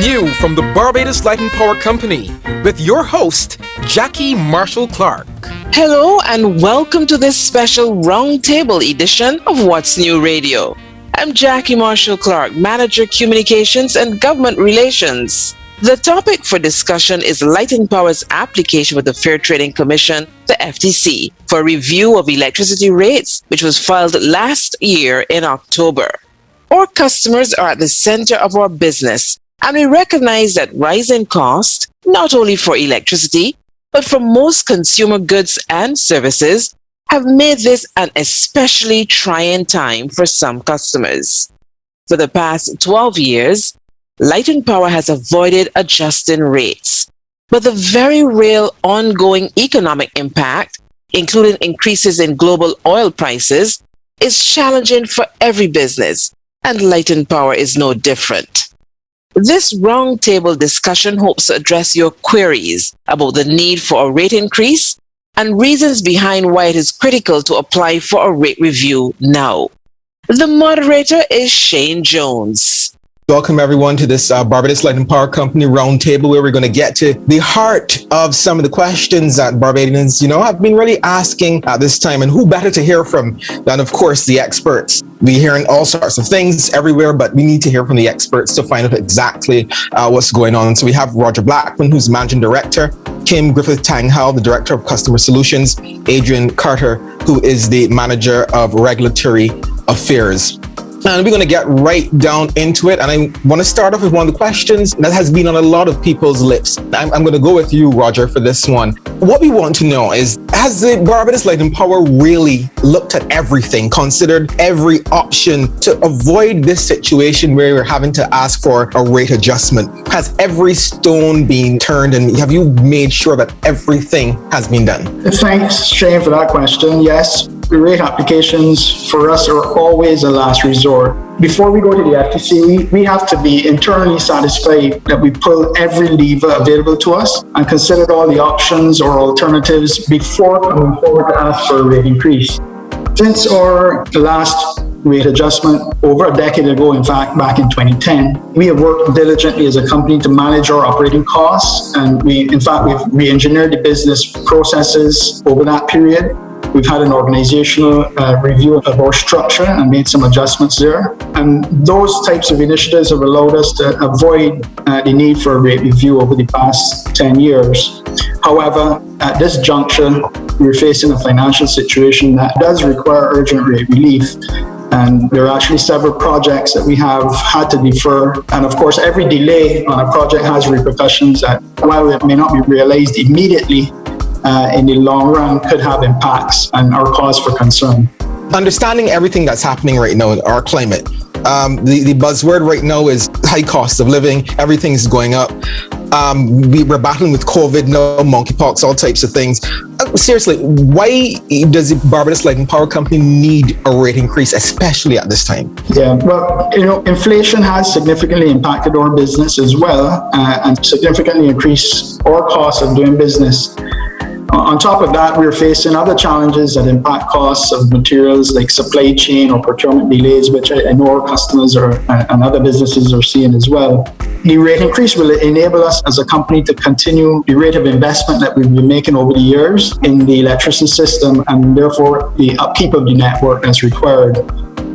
new from the Barbados Light and Power Company with your host, Jackie Marshall Clark. Hello and welcome to this special roundtable edition of What's New Radio. I'm Jackie Marshall Clark, Manager Communications and Government Relations. The topic for discussion is Light and Power's application with the Fair Trading Commission, the FTC, for review of electricity rates, which was filed last year in October. Our customers are at the center of our business, and we recognize that rising costs, not only for electricity, but for most consumer goods and services, have made this an especially trying time for some customers. For the past 12 years, Light and Power has avoided adjusting rates, but the very real ongoing economic impact, including increases in global oil prices, is challenging for every business, and Light and Power is no different. This roundtable discussion hopes to address your queries about the need for a rate increase and reasons behind why it is critical to apply for a rate review now. The moderator is Shane Jones. Welcome everyone to this Barbados Light and Power Company roundtable, where we're going to get to the heart of some of the questions that Barbadians, have been really asking at this time. And who better to hear from than, of course, the experts. We're hearing all sorts of things everywhere, but we need to hear from the experts to find out exactly what's going on. So we have Roger Blackman, who's Managing Director, Kim Griffith-Tanghal, the Director of Customer Solutions, Adrian Carter, who is the Manager of Regulatory Affairs. And we're going to get right down into it. And I want to start off with one of the questions that has been on a lot of people's lips. I'm going to go with you, Roger, for this one. What we want to know is, has the Barbados Light and Power really looked at everything, considered every option to avoid this situation where we're having to ask for a rate adjustment? Has every stone been turned, and have you made sure that everything has been done? Thanks, Shane, for that question. Yes. Rate applications for us are always a last resort. Before we go to the FTC, we have to be internally satisfied that we pull every lever available to us and consider all the options or alternatives before coming forward to ask for a rate increase. Since our last rate adjustment over a decade ago, in fact, back in 2010, we have worked diligently as a company to manage our operating costs, and we've re-engineered the business processes over that period. We've had an organizational review of our structure and made some adjustments there. And those types of initiatives have allowed us to avoid the need for a rate review over the past 10 years. However, at this juncture, we're facing a financial situation that does require urgent rate relief. And there are actually several projects that we have had to defer. And of course, every delay on a project has repercussions that, while it may not be realized immediately, in the long run could have impacts and are cause for concern. Understanding everything that's happening right now in our climate, the buzzword right now is high cost of living. Everything's going up. We're battling with COVID now, monkeypox, all types of things. Seriously, why does the Barbados Light and Power Company need a rate increase, especially at this time? Yeah, well, inflation has significantly impacted our business as well, and significantly increased our cost of doing business. On top of that, we're facing other challenges that impact costs of materials like supply chain or procurement delays, which I know our customers and other businesses are seeing as well. The rate increase will enable us as a company to continue the rate of investment that we've been making over the years in the electricity system, and therefore the upkeep of the network that's required.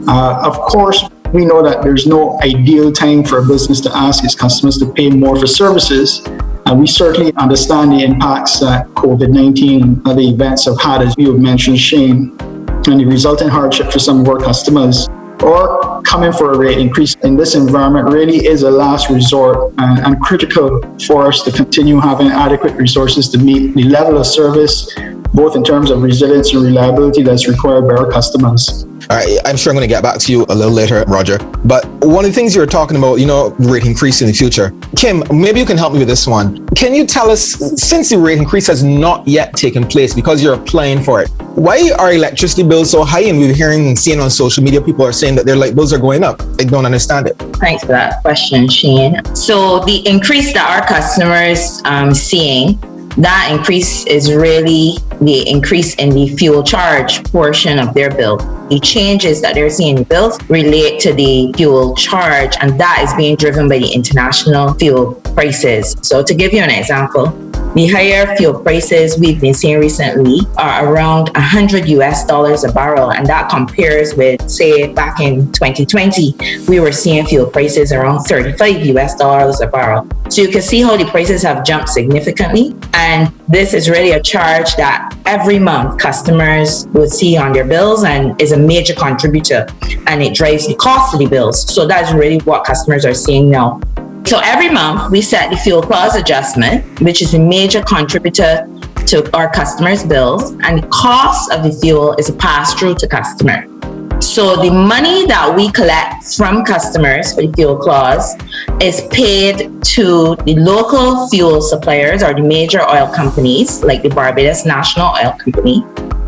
Of course, we know that there's no ideal time for a business to ask its customers to pay more for services. And we certainly understand the impacts that COVID-19 and other events have had, as you have mentioned, Shane, and the resulting hardship for some of our customers. Or coming for a rate increase in this environment really is a last resort and critical for us to continue having adequate resources to meet the level of service, both in terms of resilience and reliability that's required by our customers. All right, I'm sure I'm going to get back to you a little later, Roger. But one of the things you were talking about, rate increase in the future. Kim, maybe you can help me with this one. Can you tell us, since the rate increase has not yet taken place because you're applying for it, why are electricity bills so high? And we're hearing and seeing on social media, people are saying that their light bills are going up. I don't understand it. Thanks for that question, Shane. So the increase that our customers seeing that increase is really the increase in the fuel charge portion of their bill. The changes that they're seeing in the bills relate to the fuel charge, and that is being driven by the international fuel prices. So to give you an example, the higher fuel prices we've been seeing recently are around $100 a barrel, and that compares with, say, back in 2020, we were seeing fuel prices around $35 a barrel. So you can see how the prices have jumped significantly, and this is really a charge that every month customers will see on their bills and is a major contributor, and it drives the cost of the bills. So that's really what customers are seeing now. So every month we set the fuel clause adjustment, which is a major contributor to our customers' bills, and the cost of the fuel is a pass-through to customer. So the money that we collect from customers for the fuel clause is paid to the local fuel suppliers or the major oil companies like the Barbados National Oil Company.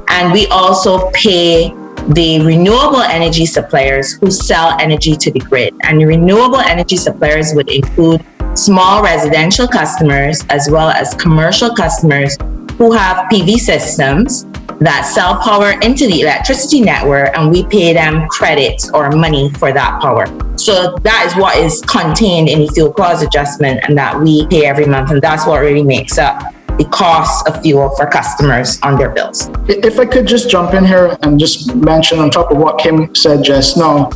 And we also pay the renewable energy suppliers who sell energy to the grid. And the renewable energy suppliers would include small residential customers as well as commercial customers who have PV systems that sell power into the electricity network, and we pay them credits or money for that power. So that is what is contained in the fuel clause adjustment and that we pay every month, and that's what really makes up the cost of fuel for customers on their bills. If I could just jump in here and just mention on top of what Kim said just now,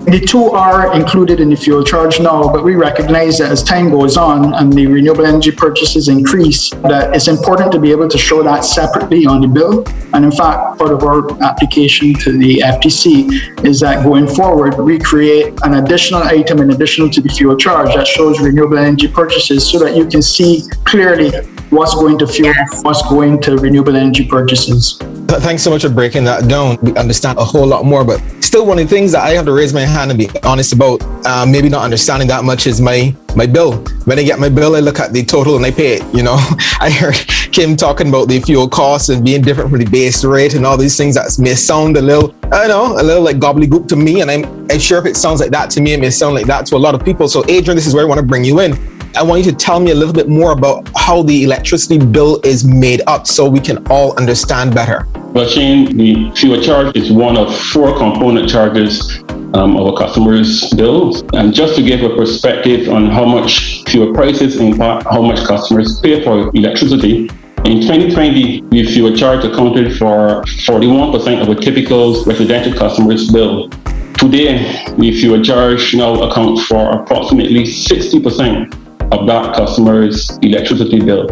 the two are included in the fuel charge now, but we recognize that as time goes on and the renewable energy purchases increase, that it's important to be able to show that separately on the bill. And in fact, part of our application to the FTC is that going forward, we create an additional item in addition to the fuel charge that shows renewable energy purchases so that you can see clearly what's going to fuel, what's going to renewable energy purchases. Thanks so much for breaking that down. We understand a whole lot more, but still one of the things that I have to raise my hand and be honest about, maybe not understanding that much, is my bill. When I get my bill, I look at the total and I pay it. You know, I heard Kim talking about the fuel costs and being different from the base rate and all these things that may sound a little like gobbledygook to me. And I'm sure if it sounds like that to me, it may sound like that to a lot of people. So Adrian, this is where I want to bring you in. I want you to tell me a little bit more about how the electricity bill is made up so we can all understand better. Well, Shane, the fuel charge is one of 4 component charges of a customer's bills. And just to give a perspective on how much fuel prices impact how much customers pay for electricity, in 2020, the fuel charge accounted for 41% of a typical residential customer's bill. Today, the fuel charge now accounts for approximately 60% of that customer's electricity bill.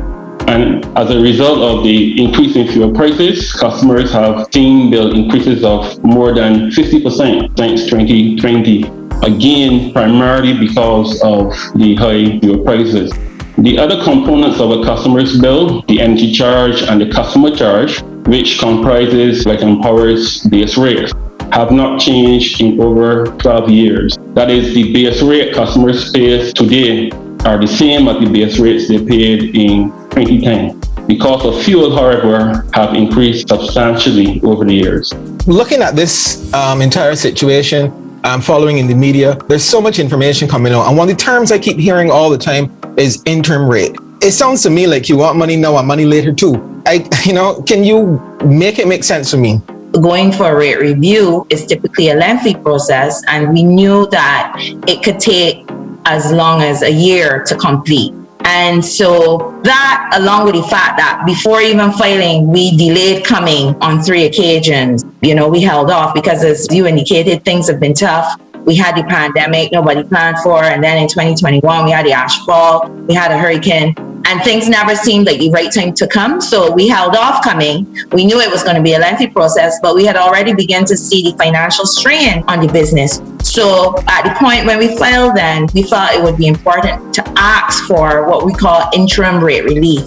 And as a result of the increase in fuel prices, customers have seen bill increases of more than 50% since 2020. Again, primarily because of the high fuel prices. The other components of a customer's bill, the energy charge and the customer charge, which comprises Light and Power's base rate, have not changed in over 12 years. That is, the base rate customers pay today are the same as the base rates they paid in 2010. The cost of fuel, however, have increased substantially over the years. Looking at this entire situation, following in the media, there's so much information coming out. And one of the terms I keep hearing all the time is interim rate. It sounds to me like you want money now and money later too. Can you make it make sense for me? Going for a rate review is typically a lengthy process, and we knew that it could take as long as a year to complete. And so that, along with the fact that before even filing, we delayed coming on 3 occasions. We held off because, as you indicated, things have been tough. We had the pandemic nobody planned for, and then in 2021, we had the ash fall, we had a hurricane, and things never seemed like the right time to come. So we held off coming. We knew it was going to be a lengthy process, but we had already begun to see the financial strain on the business. So at the point when we filed, then we thought it would be important to ask for what we call interim rate relief.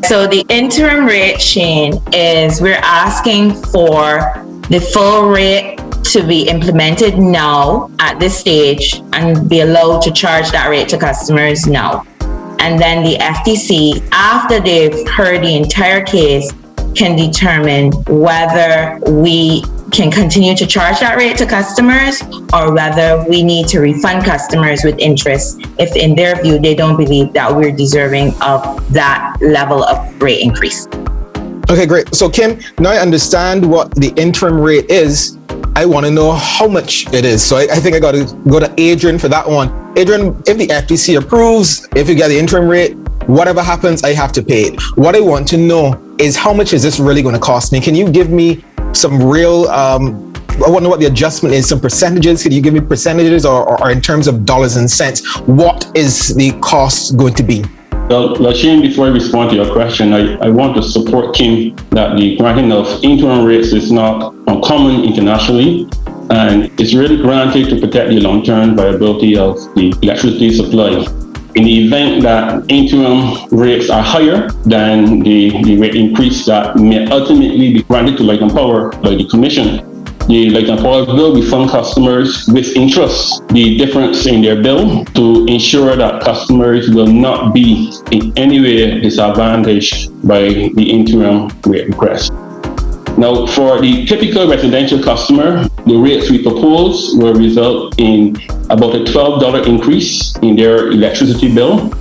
So the interim rate, Shane, is we're asking for the full rate to be implemented now at this stage and be allowed to charge that rate to customers now. And then the FTC, after they've heard the entire case, can determine whether we can continue to charge that rate to customers, or whether we need to refund customers with interest if in their view they don't believe that we're deserving of that level of rate increase. Okay, great. So Kim, now I understand what the interim rate is. I want to know how much it is. So I think I got to go to Adrian for that one. Adrian, if the FTC approves, if you get the interim rate, whatever happens, I have to pay it. What I want to know is how much is this really going to cost me? Can you give me some real, I want to know what the adjustment is, some percentages. Can you give me percentages or in terms of dollars and cents, what is the cost going to be? Well, Lashane, before I respond to your question, I want to support Kim that the granting of interim rates is not uncommon internationally, and it's really granted to protect the long-term viability of the electricity supply. In the event that interim rates are higher than the rate increase that may ultimately be granted to Light and Power by the Commission, the Light and Power will refund customers with interest the difference in their bill to ensure that customers will not be in any way disadvantaged by the interim rate request. Now, for the typical residential customer, the rates we propose will result in about a $12 increase in their electricity bill.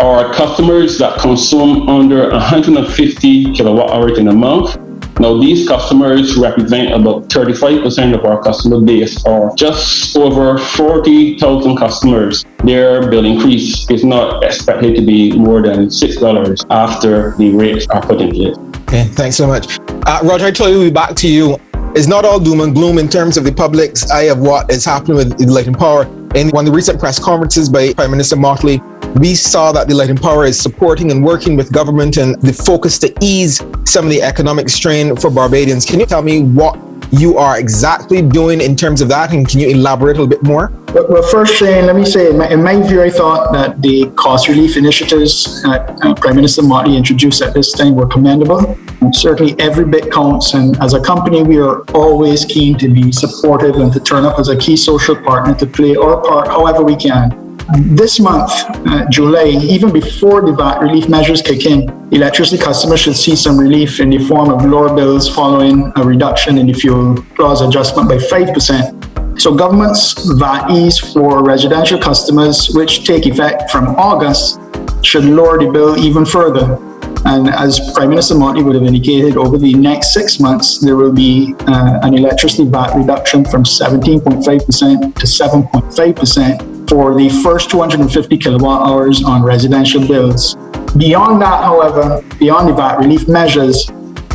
Our customers that consume under 150 kilowatt hours in a month, now these customers represent about 35% of our customer base, or just over 40,000 customers. Their bill increase is not expected to be more than $6 after the rates are put in place. Okay, thanks so much. Roger, I told you we'll be back to you. It's not all doom and gloom in terms of the public's eye of what is happening with Light and Power. In one of the recent press conferences by Prime Minister Motley, we saw that the Light and Power is supporting and working with government and the focus to ease some of the economic strain for Barbadians. Can you tell me what you are exactly doing in terms of that, and can you elaborate a little bit more? Well, first, Shane, let me say, in my view, I thought that the cost relief initiatives that Prime Minister Motley introduced at this time were commendable. And certainly every bit counts, and as a company, we are always keen to be supportive and to turn up as a key social partner to play our part however we can. This month, July, even before the VAT relief measures kick in, electricity customers should see some relief in the form of lower bills following a reduction in the fuel clause adjustment by 5%. So government's VAT ease for residential customers, which take effect from August, should lower the bill even further. And as Prime Minister Motley would have indicated, over the next 6 months, there will be an electricity VAT reduction from 17.5% to 7.5% for the first 250 kilowatt hours on residential bills. Beyond that, however, beyond the VAT relief measures,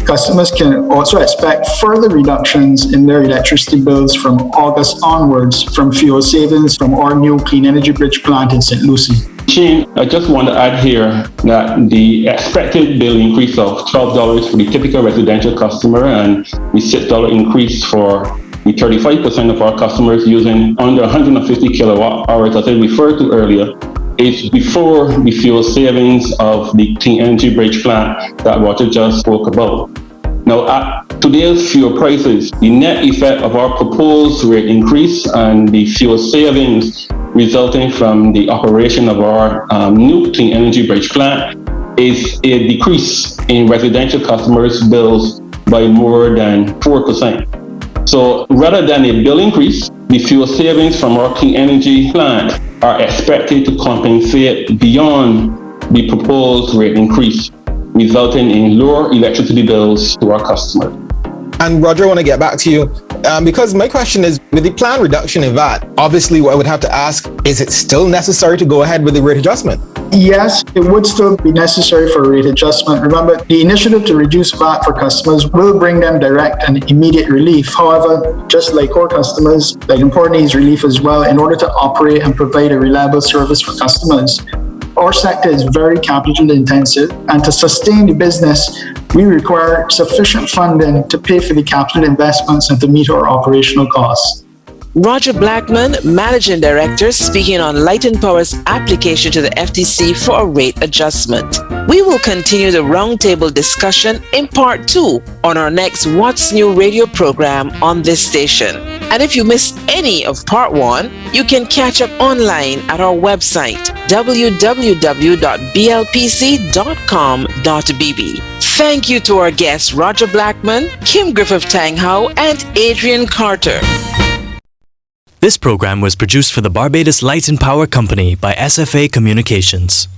customers can also expect further reductions in their electricity bills from August onwards from fuel savings from our new clean energy bridge plant in St. Lucie. Shane, I just want to add here that the expected bill increase of $12 for the typical residential customer and the $6 increase for the 35% of our customers using under 150 kilowatt hours, as I referred to earlier, is before the fuel savings of the clean energy bridge plant that Roger just spoke about. Now, at today's fuel prices, the net effect of our proposed rate increase and the fuel savings resulting from the operation of our new clean energy bridge plant is a decrease in residential customers' bills by more than 4%. So rather than a bill increase, the fuel savings from our clean energy plant are expected to compensate beyond the proposed rate increase, resulting in lower electricity bills to our customers. And Roger, I want to get back to you because my question is, with the planned reduction in VAT, obviously what I would have to ask, is it still necessary to go ahead with the rate adjustment? Yes, it would still be necessary for a rate adjustment. Remember, the initiative to reduce VAT for customers will bring them direct and immediate relief. However, just like our customers, Light and Power needs relief as well in order to operate and provide a reliable service for customers. Our sector is very capital intensive, and to sustain the business, we require sufficient funding to pay for the capital investments and to meet our operational costs. Roger Blackman, Managing Director, speaking on Light and Power's application to the FTC for a rate adjustment. We will continue the roundtable discussion in part 2 on our next What's New radio program on this station. And if you missed any of part 1, you can catch up online at our website, www.blpc.com.bb. Thank you to our guests Roger Blackman, Kim Griffith-Tanghow, and Adrian Carter. This program was produced for the Barbados Light and Power Company by SFA Communications.